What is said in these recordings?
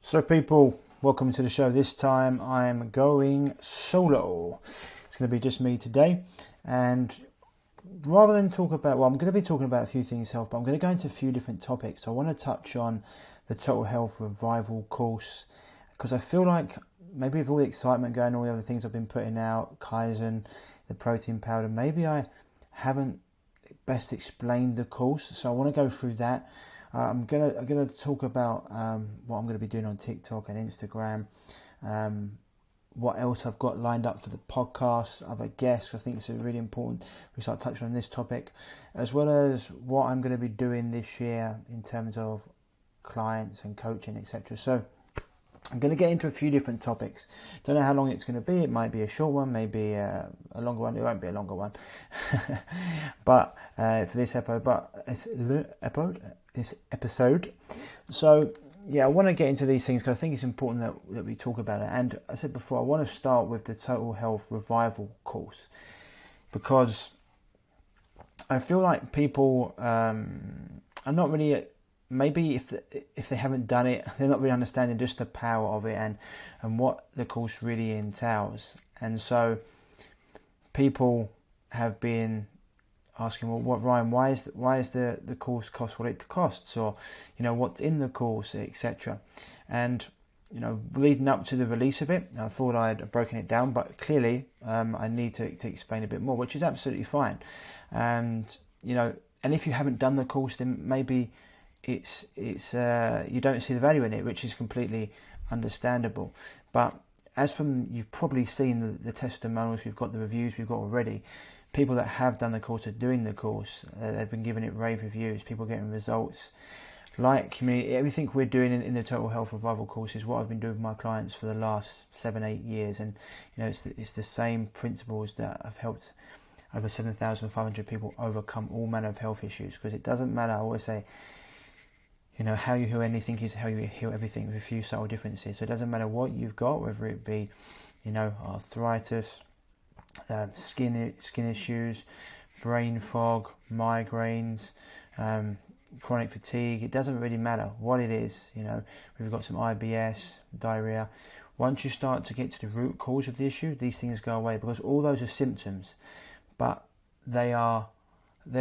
So people, welcome to the show. This time I'm going solo. It's going to be just me today, and rather than talk about, I'm going to be talking about a few things health, but I'm going to go into a few different topics. So I want to touch on the Total Health Revival course, because I feel like maybe with all the excitement going, all the other things I've been putting out, Kaizen, the protein powder, maybe I haven't best explained the course. So I want to go through that. I'm gonna talk about what I'm gonna be doing on TikTok and Instagram. What else I've got lined up for the podcast, other guests. I think it's really important we start touching on this topic, as well as what I'm going to be doing this year in terms of clients and coaching, etc. So I'm going to get into a few different topics. Don't know how long it's going to be. It might be a short one, maybe a longer one. It won't be a longer one. But for this episode. So yeah, I want to get into these things because I think it's important that we talk about it. And I said before, I want to start with the Total Health Revival course, because I feel like people are not really, maybe if they haven't done it, they're not really understanding just the power of it and what the course really entails. And so people have been asking, well, what, Ryan, why is the course cost what it costs, or what's in the course, etc. And leading up to the release of it, I thought I'd broken it down, but clearly I need to explain a bit more, which is absolutely fine. And and if you haven't done the course, then maybe it's you don't see the value in it, which is completely understandable. But as from, you've probably seen the testimonials, we've got the reviews we've got already. People that have done the course are doing the course. They've been giving it rave reviews. People getting results. Like community, everything we're doing in the Total Health Revival course is what I've been doing with my clients for the last 7-8 years, and it's the same principles that have helped over 7,500 people overcome all manner of health issues. Because it doesn't matter. I always say, how you heal anything is how you heal everything, with a few subtle differences. So it doesn't matter what you've got, whether it be, arthritis, skin issues, brain fog, migraines, chronic fatigue. It doesn't really matter what it is. We've got some IBS, diarrhea. Once you start to get to the root cause of the issue, these things go away, because all those are symptoms, but they're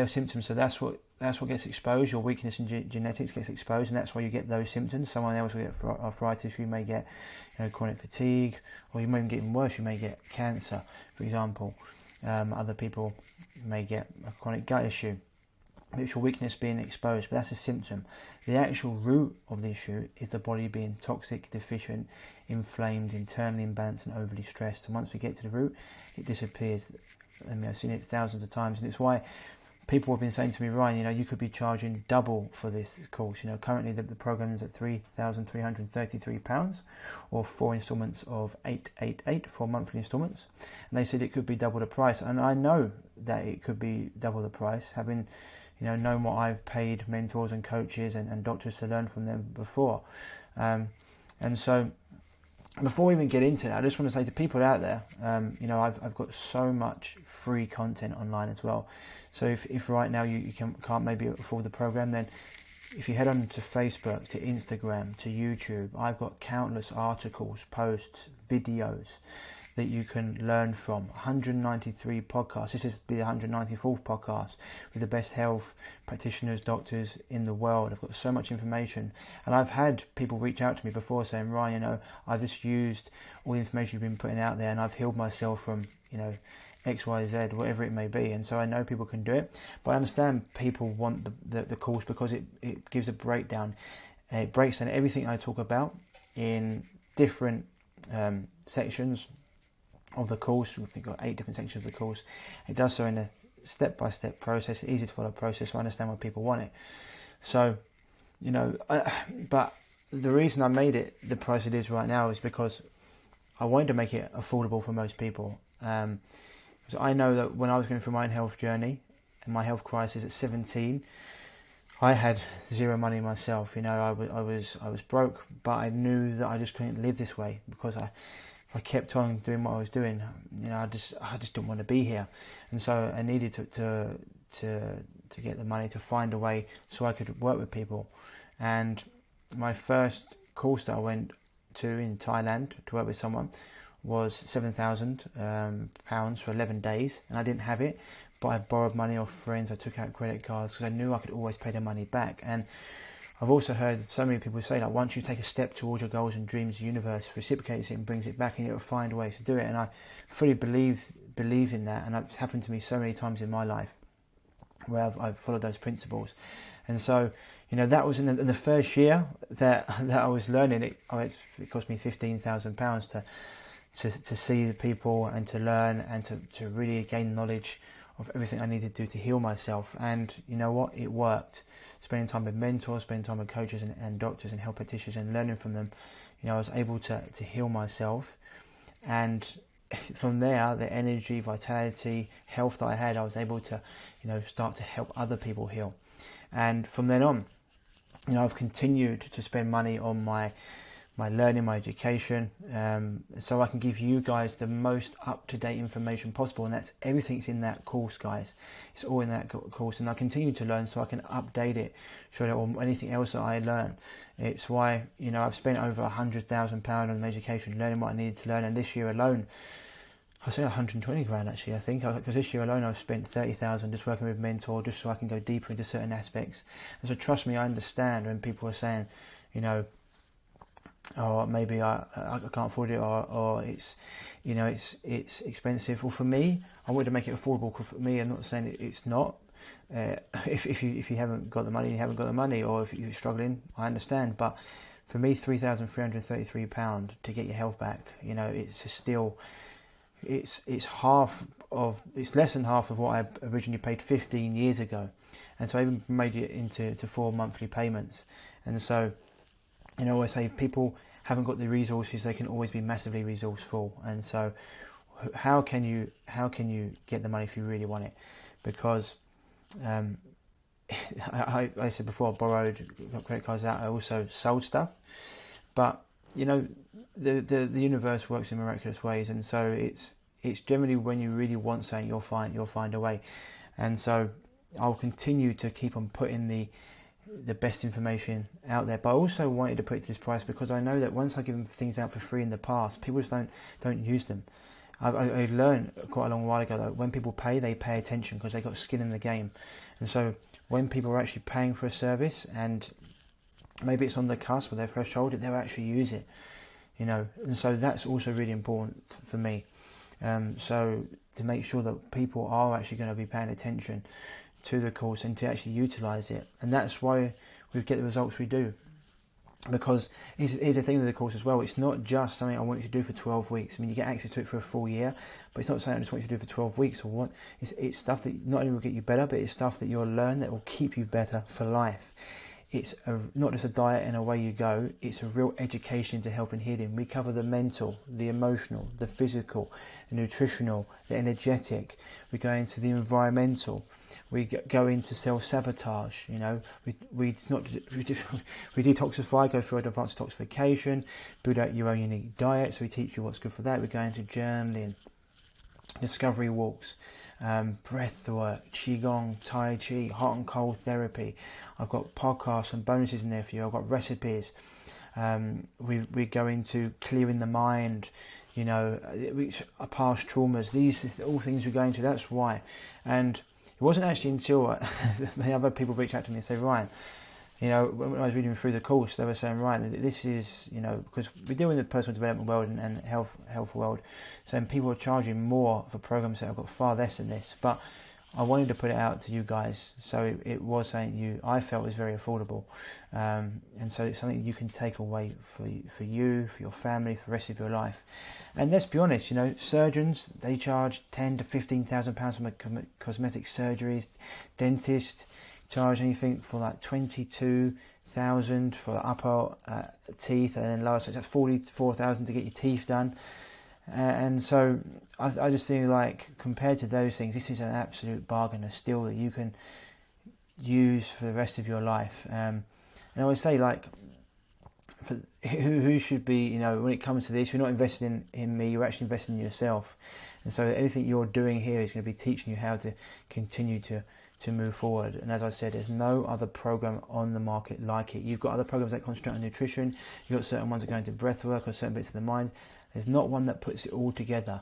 symptoms. So that's what gets exposed. Your weakness in genetics gets exposed, and that's why you get those symptoms. Someone else will get arthritis. You may get chronic fatigue, or you may get even worse. You may get cancer, for example. Other people may get a chronic gut issue. It's your weakness being exposed, but that's a symptom. The actual root of the issue is the body being toxic, deficient, inflamed, internally imbalanced, and overly stressed. And once we get to the root, it disappears. I've seen it thousands of times, and it's why people have been saying to me, Ryan, you could be charging double for this course. Currently the program is at £3,333, or 4 instalments of £888, 4 monthly instalments. And they said it could be double the price, and I know that it could be double the price, having known what I've paid mentors and coaches and doctors to learn from them before. And so, before we even get into that, I just want to say to people out there, I've got so much free content online as well. So if right now you can't maybe afford the program, then if you head on to Facebook, to Instagram, to YouTube, I've got countless articles, posts, videos that you can learn from. 193 podcasts. This is the 194th podcast with the best health practitioners, doctors in the world. I've got so much information, and I've had people reach out to me before saying, Ryan, I've just used all the information you've been putting out there, and I've healed myself from X, Y, Z, whatever it may be. And so I know people can do it, but I understand people want the course because it gives a breakdown. It breaks down everything I talk about in different sections of the course. We've got 8 different sections of the course. It does so in a step-by-step process, easy to follow process, so I understand why people want it. So, but the reason I made it the price it is right now is because I wanted to make it affordable for most people. So I know that when I was going through my own health journey and my health crisis at 17, I had zero money myself. I was broke, but I knew that I just couldn't live this way, because I kept on doing what I was doing. I just didn't want to be here, and so I needed to get the money to find a way so I could work with people. And my first course that I went to in Thailand to work with someone was £7,000 for 11 days, and I didn't have it, but I borrowed money off friends. I took out credit cards because I knew I could always pay the money back. And I've also heard so many people say that once you take a step towards your goals and dreams, the universe reciprocates it and brings it back, and you'll find ways to do it. And I fully believe in that, and it's happened to me so many times in my life where I've followed those principles. And so, that was in the first year that I was learning it. It cost me £15,000 to see the people and to learn and to really gain knowledge of everything I needed to do to heal myself. And you know what? It worked. Spending time with mentors, spending time with coaches and doctors and health practitioners and learning from them, I was able to heal myself. And from there, the energy, vitality, health that I had, I was able to, start to help other people heal. And from then on, I've continued to spend money on my learning, my education, so I can give you guys the most up-to-date information possible, and that's everything's in that course, guys. It's all in that course, and I continue to learn so I can update it, show it, or anything else that I learn. It's why I've spent over £100,000 on education, learning what I needed to learn, and this year alone, I say 120 grand actually, I think, because this year alone I've spent 30,000 just working with mentor, just so I can go deeper into certain aspects. And so trust me, I understand when people are saying, or maybe I can't afford it, or it's it's expensive. Well, for me, I wanted to make it affordable. Because for me, I'm not saying it's not. If you haven't got the money, you haven't got the money, or if you're struggling, I understand. But for me, £3,333 to get your health back, it's still, it's less than half of what I originally paid 15 years ago, and so I even made it into 4 monthly payments. And so, I always say if people haven't got the resources, they can always be massively resourceful. And so, how can you get the money if you really want it? Because I said before, I borrowed, got credit cards out. I also sold stuff, but the universe works in miraculous ways, and so it's generally when you really want something, you'll find a way. And so I'll continue to keep on putting the best information out there, but I also wanted to put it to this price because I know that once I've given things out for free in the past, people just don't use them. I learned quite a long while ago that when people pay, they pay attention because they got skin in the game. And so when people are actually paying for a service and maybe it's on the cusp or their threshold, they'll actually use it, and so that's also really important for me. So to make sure that people are actually going to be paying attention to the course and to actually utilize it, and that's why we get the results we do. Because here's the thing with the course as well, it's not just something I want you to do for 12 weeks. I mean, you get access to it for a full year, but it's not something I just want you to do for 12 weeks or what. It's stuff that not only will get you better, but it's stuff that you'll learn that will keep you better for life. It's not just a diet and away you go, it's a real education into health and healing. We cover the mental, the emotional, the physical, the nutritional, the energetic. We go into the environmental. We go into self-sabotage, we detoxify, go through advanced detoxification, build out your own unique diet, so we teach you what's good for that. We go into journaling, discovery walks, breath work, qigong, tai chi, hot and cold therapy. I've got podcasts and bonuses in there for you. I've got recipes. We go into clearing the mind, past traumas. These are all things we go into. That's why. And it wasn't actually until other people reached out to me and said, Ryan, when I was reading through the course, they were saying, Ryan, this is, because we're dealing with the personal development world and health world, saying people are charging more for programs that have got far less than this. But I wanted to put it out to you guys, so it was something I felt was very affordable, and so it's something you can take away for you, for your family, for the rest of your life. And let's be honest, surgeons, they charge £10,000 to £15,000 for cosmetic surgeries. Dentists charge anything for like £22,000 for the upper teeth, and then lower, so it's like £44,000 to get your teeth done. And so I just think, like, compared to those things, this is an absolute bargain, a steal that you can use for the rest of your life. And I always say, like, for who should be, when it comes to this, you're not investing in me, you're actually investing in yourself. And so everything you're doing here is going to be teaching you how to continue to move forward. And as I said, there's no other program on the market like it. You've got other programs that concentrate on nutrition, you've got certain ones that go into breath work or certain bits of the mind. There's not one that puts it all together.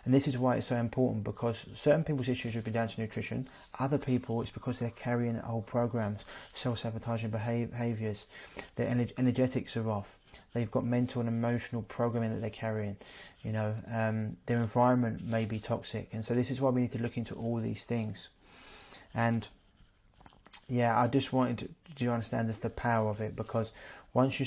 And this is why it's so important, because certain people's issues have been down to nutrition. Other people, it's because they're carrying old programs, self-sabotaging behaviours. Their energetics are off. They've got mental and emotional programming that they're carrying. Their environment may be toxic. And so this is why we need to look into all these things. And yeah, I just wanted to understand the power of it, because once you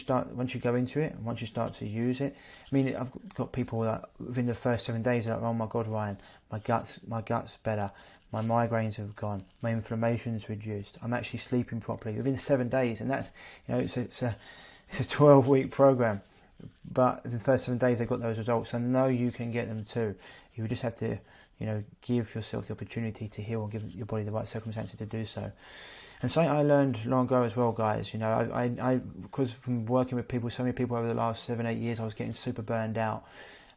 go into it, and once you start to use it, I mean, I've got people that within the first 7 days are like, oh my God, Ryan, my gut's better, my migraines have gone, my inflammation's reduced, I'm actually sleeping properly within 7 days. And that's, it's a 12-week program, but in the first 7 days they've got those results. I know you can get them too. You just have to, give yourself the opportunity to heal and give your body the right circumstances to do so. And something I learned long ago as well, guys, I because from working with people, so many people over the last 7-8 years, I was getting super burned out.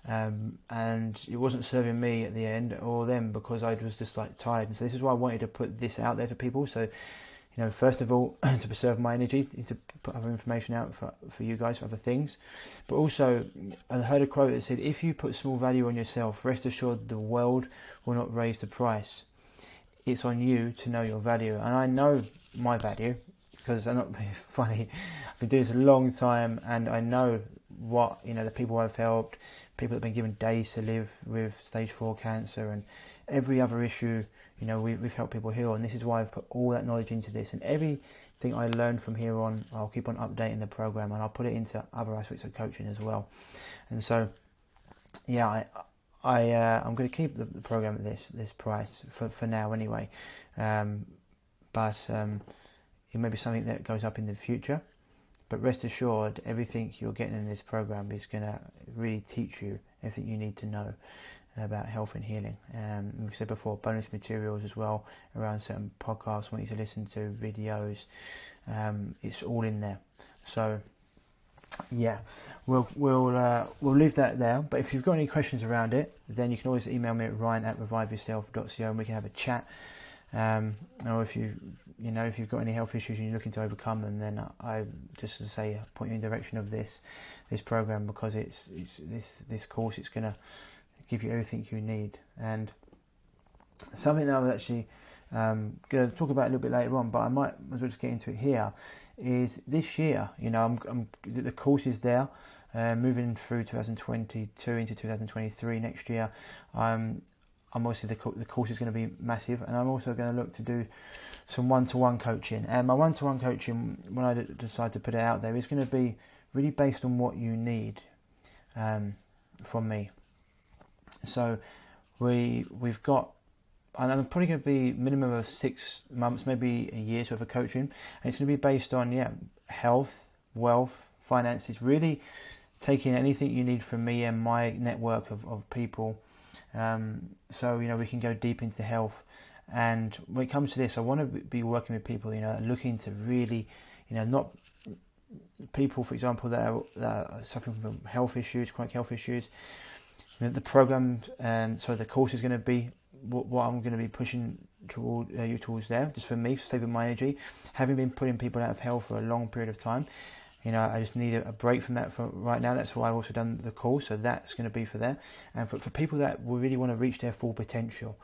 And it wasn't serving me at the end or them, because I was just like tired. And so this is why I wanted to put this out there for people. So, first of all, to preserve my energy, to put other information out for you guys, for other things. But also, I heard a quote that said, if you put small value on yourself, rest assured the world will not raise the price. It's on you to know your value. And I know my value, because I'm not being funny. I've been doing this a long time, and I know what, the people I've helped, people that have been given days to live with stage 4 cancer and every other issue, we've helped people heal. And this is why I've put all that knowledge into this. And everything I learned from here on, I'll keep on updating the program, and I'll put it into other aspects of coaching as well. And so, yeah, I'm going to keep the program at this price for now anyway, but it may be something that goes up in the future. But rest assured, everything you're getting in this program is going to really teach you everything you need to know about health and healing. We've said before, bonus materials as well around certain podcasts I want you to listen to, videos. It's all in there. So yeah, we'll leave that there. But if you've got any questions around it, then you can always email me at ryan@reviveyourself.co, and we can have a chat. Or if you've got any health issues and you're looking to overcome them, then I just to say point you in the direction of this program, because it's this course. It's going to give you everything you need. And something that I was actually going to talk about a little bit later on, but I might as well just get into it here, is this year, the course is there, moving through 2022 into 2023 next year. I'm obviously the course is going to be massive, and I'm also going to look to do some one-to-one coaching. And my one-to-one coaching, when I decide to put it out there, is going to be really based on what you need from me. So we've got, and I'm probably going to be minimum of 6 months, maybe a year's worth of coaching, and it's going to be based on health, wealth, finances, really taking anything you need from me and my network of people. So we can go deep into health. And when it comes to this, I want to be working with people looking to really not people, for example, that are suffering from health issues, chronic health issues. The program, so the course is going to be what I'm going to be pushing you towards there, just for me, for saving my energy. Having been putting people out of health for a long period of time, I just need a break from that for right now. That's why I've also done the course, so that's going to be for there. And for people that will really want to reach their full potential,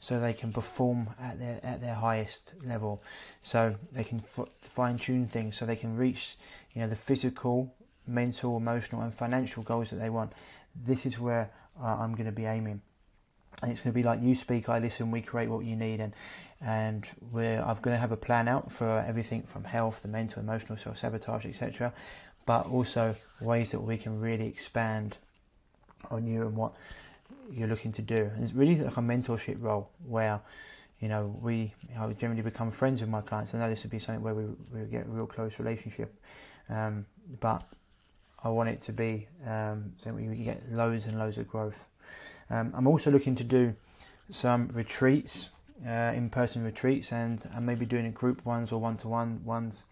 so they can perform at their highest level, so they can fine-tune things, so they can reach the physical, mental, emotional and financial goals that they want. This is where I'm going to be aiming. And it's going to be like you speak, I listen, we create what you need. And I'm going to have a plan out for everything from health, the mental, emotional, self-sabotage, etc. But also ways that we can really expand on you and what you're looking to do. And it's really like a mentorship role where, I would generally become friends with my clients. I know this would be something where we get a real close relationship. But I want it to be so we get loads and loads of growth. I'm also looking to do some retreats, in-person retreats, and I may be doing group ones or one-to-one ones.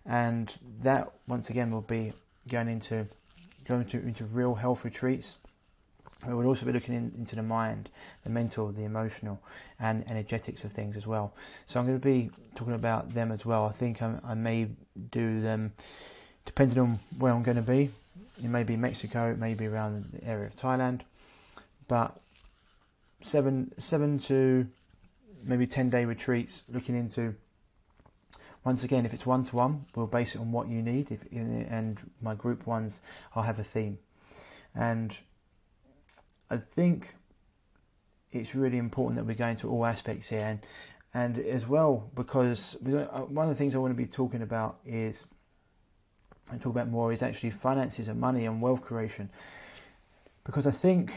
And that, once again, will be into real health retreats. We will also be looking into the mind, the mental, the emotional, and energetics of things as well. So I'm going to be talking about them as well. I think I may do them depending on where I'm going to be. It may be Mexico, it may be around the area of Thailand, but 7 to maybe 10-day retreats looking into. Once again, if it's one-to-one, we'll base it on what you need, and my group ones, I'll have a theme. And I think it's really important that we go into all aspects here, and as well, because one of the things I want to be talking about is, and talk about more, is actually finances and money and wealth creation. Because I think,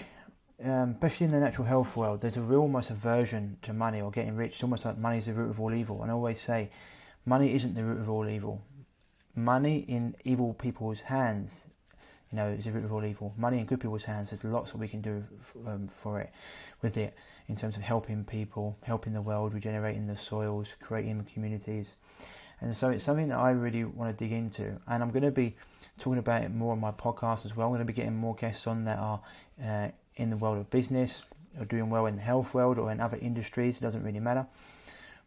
especially in the natural health world, there's a real almost aversion to money or getting rich. It's almost like money is the root of all evil. And I always say, money isn't the root of all evil. Money in evil people's hands, is the root of all evil. Money in good people's hands, there's lots that we can do with it, in terms of helping people, helping the world, regenerating the soils, creating communities. And so it's something that I really want to dig into. And I'm going to be talking about it more on my podcast as well. I'm going to be getting more guests on that are in the world of business, or doing well in the health world, or in other industries. It doesn't really matter.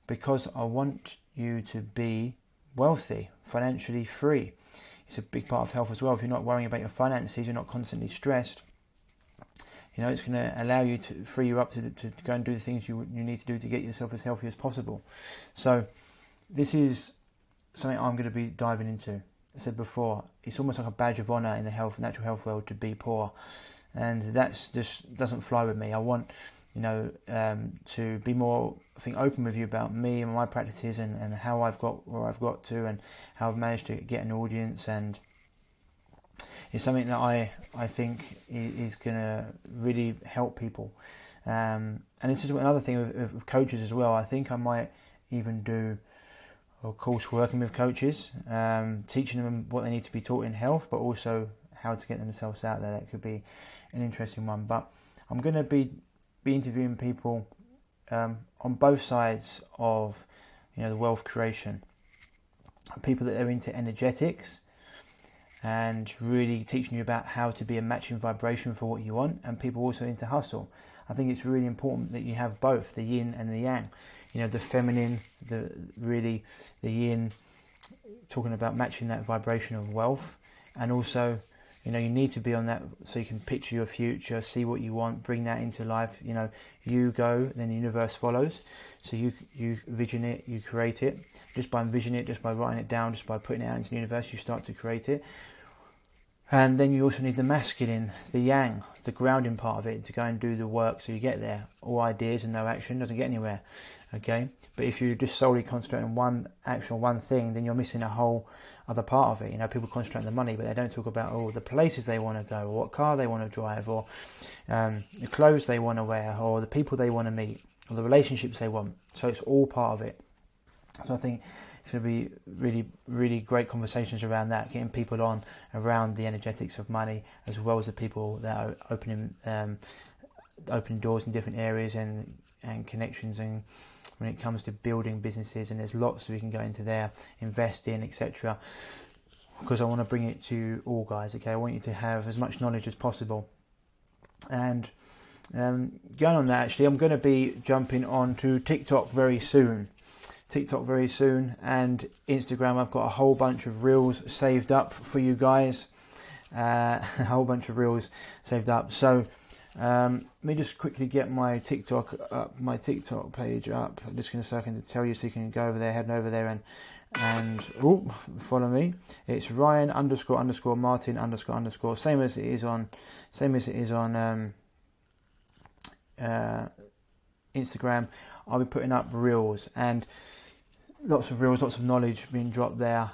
Because I want you to be wealthy, financially free. It's a big part of health as well. If you're not worrying about your finances, you're not constantly stressed, it's going to allow you to free you up to go and do the things you need to do to get yourself as healthy as possible. So this is something I'm going to be diving into. I said before, it's almost like a badge of honour in the natural health world to be poor, and that's just doesn't fly with me. I want to be more, open with you about me and my practices, and how I've got where I've got to, and how I've managed to get an audience. And it's something that I think is going to really help people. And it's just another thing of coaches as well. I think I might even do a course working with coaches, teaching them what they need to be taught in health, but also how to get themselves out there. That could be an interesting one. But I'm going to be interviewing people on both sides of the wealth creation. People that are into energetics and really teaching you about how to be a matching vibration for what you want, and people also into hustle. I think it's really important that you have both, the yin and the yang. The feminine, the yin, talking about matching that vibration of wealth, and also you need to be on that so you can picture your future, see what you want, bring that into life. You go, then the universe follows. So you vision it, you create it. Just by envisioning it, just by writing it down, just by putting it out into the universe, you start to create it. And then you also need the masculine, the yang, the grounding part of it, to go and do the work so you get there. All ideas and no action doesn't get anywhere. Okay? But if you just solely concentrate on one action or one thing, then you're missing a whole other part of it. People concentrate on the money, but they don't talk about all the places they want to go, or what car they want to drive, or the clothes they want to wear, or the people they want to meet, or the relationships they want. So it's all part of it. So I think it's going to be really, really great conversations around that, getting people on around the energetics of money, as well as the people that are opening doors in different areas and connections, and when it comes to building businesses. And there's lots we can go into there, investing, etc. Because I want to bring it to all guys. Okay, I want you to have as much knowledge as possible. And going on that, actually, I'm going to be jumping on to TikTok very soon. And Instagram. I've got a whole bunch of reels saved up for you guys. A whole bunch of reels saved up. So let me just quickly get my TikTok page up. I'm just going to second to tell you so you can go over there, head over there and follow me. It's Ryan _ Martin _ same as it is on Instagram. I'll be putting up reels, and lots of reels, lots of knowledge being dropped there.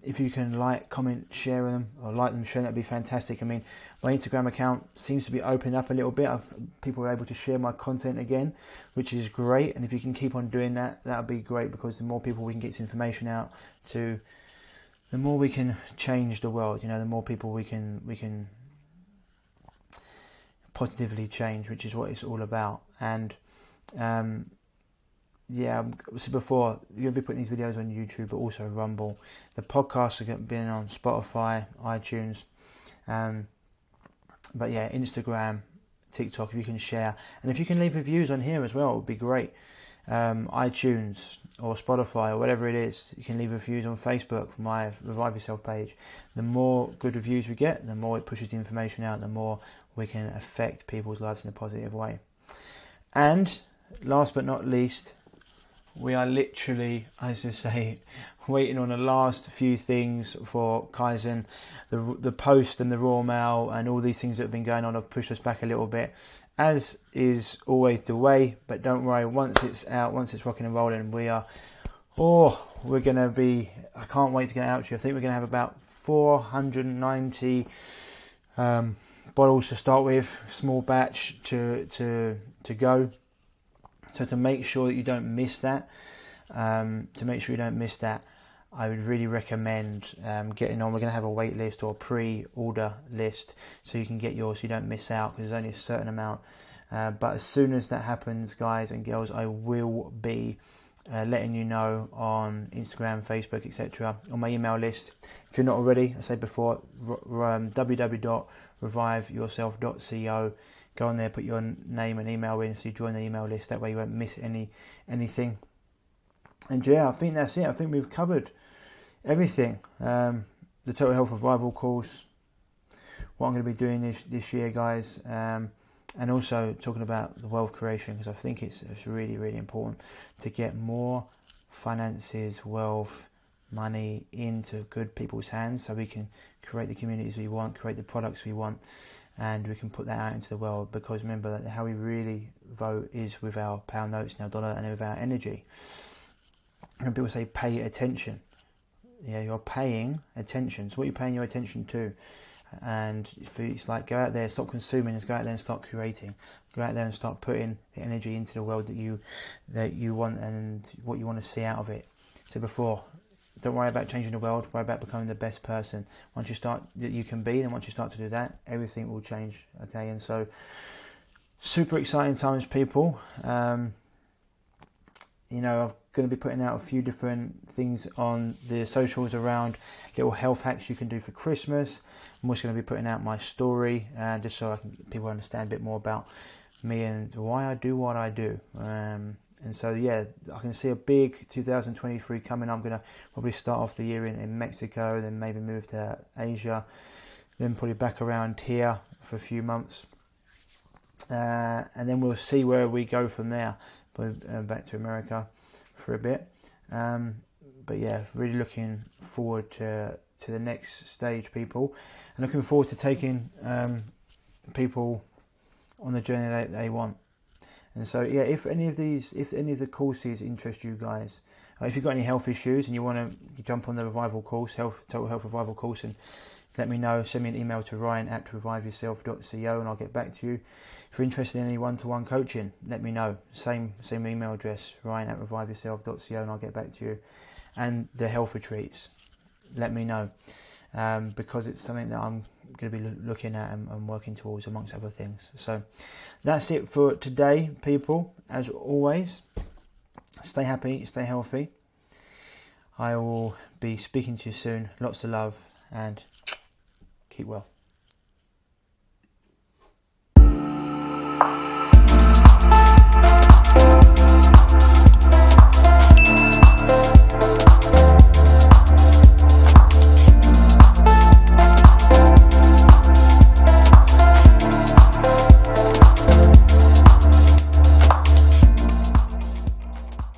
If you can like, comment, share them, or like them, share, that'd be fantastic. I mean, my Instagram account seems to be opening up a little bit. People are able to share my content again, which is great. And if you can keep on doing that, that'd be great, because the more people we can get this information out to, the more we can change the world. The more people we can positively change, which is what it's all about. And yeah, I said before, you'll be putting these videos on YouTube, but also Rumble. The podcasts are being on Spotify, iTunes, but yeah, Instagram, TikTok, if you can share. And if you can leave reviews on here as well, it would be great. iTunes or Spotify or whatever it is, you can leave reviews on Facebook, my Revive Yourself page. The more good reviews we get, the more it pushes the information out, the more we can affect people's lives in a positive way. And last but not least, we are literally, as I say, waiting on the last few things for Kaizen. The Post and the Royal Mail and all these things that have been going on have pushed us back a little bit, as is always the way. But don't worry, once it's out, once it's rocking and rolling, we're going to be, I can't wait to get it out to you. I think we're going to have about 490 bottles to start with, small batch to go. So to make sure that you don't miss that, I would really recommend getting on. We're going to have a wait list or a pre-order list so you can get yours so you don't miss out, because there's only a certain amount. But as soon as that happens, guys and girls, I will be letting you know on Instagram, Facebook, etc. on my email list. If you're not already, I said before, www.reviveyourself.co. Go on there, put your name and email in so you join the email list. That way you won't miss anything. And yeah, I think that's it. I think we've covered everything. The Total Health Revival course, what I'm going to be doing this year, guys. And also talking about the wealth creation, because I think it's really, really important to get more finances, wealth, money into good people's hands so we can create the communities we want, create the products we want, and we can put that out into the world. Because remember that how we really vote is with our pound notes and our dollar and with our energy. And people say pay attention. Yeah, you're paying attention. So what are you paying your attention to? And it's like, go out there, stop consuming, just go out there and start creating. Go out there and start putting the energy into the world that you want and what you want to see out of it. So before, don't worry about changing the world, worry about becoming the best person. Once you start that you can be, then once you start to do that, everything will change. Okay, and so super exciting times, people. I'm going to be putting out a few different things on the socials around little health hacks you can do for Christmas. I'm also going to be putting out my story, just so people understand a bit more about me and why I do what I do. And so, yeah, I can see a big 2023 coming. I'm going to probably start off the year in Mexico, then maybe move to Asia, then probably back around here for a few months. And then we'll see where we go from there, back to America for a bit. But yeah, really looking forward to the next stage, people. And looking forward to taking people on the journey that they want. And so, yeah, if any of the courses interest you guys, if you've got any health issues and you want to jump on the Revival course, Total Health Revival course, and let me know. Send me an email to ryan@reviveyourself.co and I'll get back to you. If you're interested in any one-to-one coaching, let me know. Same email address, ryan@reviveyourself.co, and I'll get back to you. And the health retreats, let me know. Because it's something that I'm going to be looking at and working towards, amongst other things. So that's it for today, people. As always, stay happy, stay healthy. I will be speaking to you soon. Lots of love and keep well.